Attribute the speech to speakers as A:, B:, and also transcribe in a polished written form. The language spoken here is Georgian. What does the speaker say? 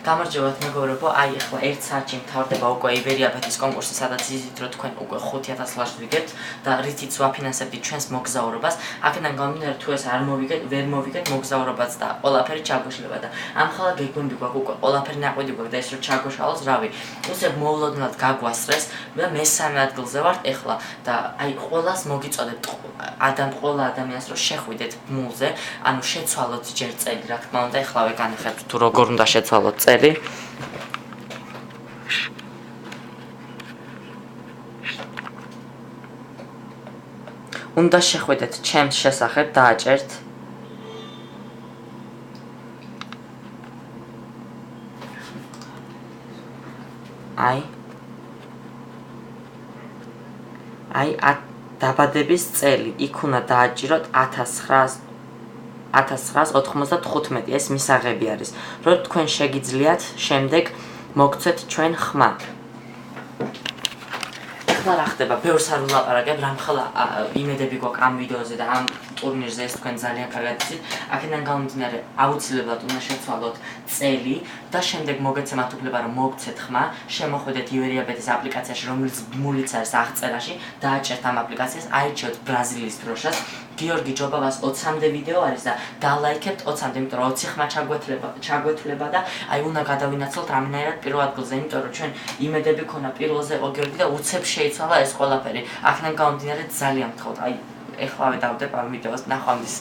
A: გამარჯობათ მეგობრებო, აი ახლა 1 საათში მთავრდება უკვე იბერიაბეთის კონკურსი, სადაც იზით რომ თქვენ უკვე 5000 ლარს ვიგებთ და რითიც ვაფინანსებთ ჩვენს მოგზაურობას. აქედან გამომდინარე თუ ეს არ მოვიგეთ, ვერ მოვიგეთ მოგზაურობაც და ყველაფერი ჩაგოშლება და ამ ხალხ გეგმები გვაქვს უკვე ყველაფერი ნაკვეთი გვაქვს და ეს რომ ჩაგოშალოს, რავი, უცებ მოულოდნელად გაგვასწრეს და მესამე ადგილზე ვართ ახლა და აი ყველას მოგიწოდებთ ყველა ადამიანს რომ შეხვიდეთ მულზე, ანუ შეცვალოთ ჯერ წელი, რა თქმა უნდა, ახლავე განახებთ თუ როგორ უნდა შეცვალოთ წელი. უნდა შეხვიდეთ ჩემს შესახებ, დააჭერთ. აი დაბადების წელი, იქ უნდა დააჭიროთ 1995 ეს მისაღები არის, რომ თქვენ შეგიძლიათ შემდეგ მოგცეთ ჩვენ ხმა. ახლა რა ხდება, ბევრს არ ვილაპარაკებ, რამხელა იმედები გვაქვს ამ ვიდეოზე და ამ ტურნირზე ეს თქვენ ძალიან კარგად იცით. აქედან გამომდინარე, აუცილებლად უნდა შეცვალოთ წელი და შემდეგ მოგეცემათ უფლება რომ მოგცეთ ხმა, შემოხვიდეთ იბერიაბეთის აპლიკაციაში, რომელიც მულიც არის აღწერაში, დააჭერთ ამ აპლიკაციას, აირჩიოთ ბრაზილიის დროშას. გიორგი ჯობავას 20-მდე ვიდეო არის და დალაიქებთ 20-მდე, იმიტომ რომ 20 ხმა ჩაგვეთვლება და აი უნდა გადავინაცვლოთ რამენერად პირველ ადგილზე, იმიტომ რომ ჩვენ იმედები ქონა პირველზე იყო გიორგი და უცებ შეიცვალა ეს ყველაფერი. აქედან გამომდინარე ძალიან გთხოვთ, აი ეხლავე დავდებ ამ ვიდეოს ნახვამდის.